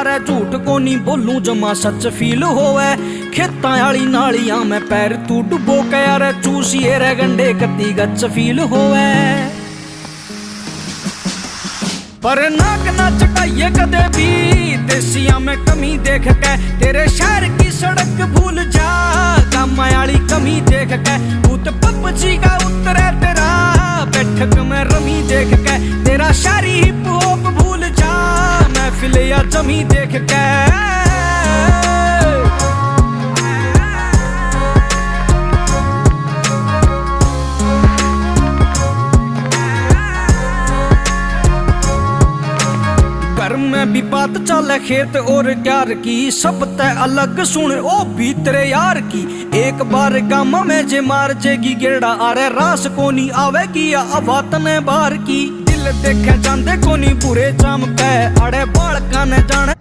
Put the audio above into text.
यार झूठ कोनी बोलूं जमा सच फील होवे खेतां वाली नालियां में पैर तू डुबो के यार चूसिए रे गंडे कत्ती गच फील होवे पर नाक ना चटाइए कदे भी देसिया में कमी देख के तेरे शहर की सड़क भूल जा गाँव वाली कमी देख के भूत पपची का उतरे तेरा बैठक में रमी देख के तेरा शारी हिप हॉप भूल जा महफिल या जमी देख के घर में भी बात चले खेत और प्यार की सब तय अलग सुन ओ भी तेरे यार की एक बार गाँव में जे मार जेगी गेड़ा अरे रास कोनी आवेगी या अवातने बार की दिल देखे जांदे कोनी बुरे चाम पे अड़े बालका ने जाने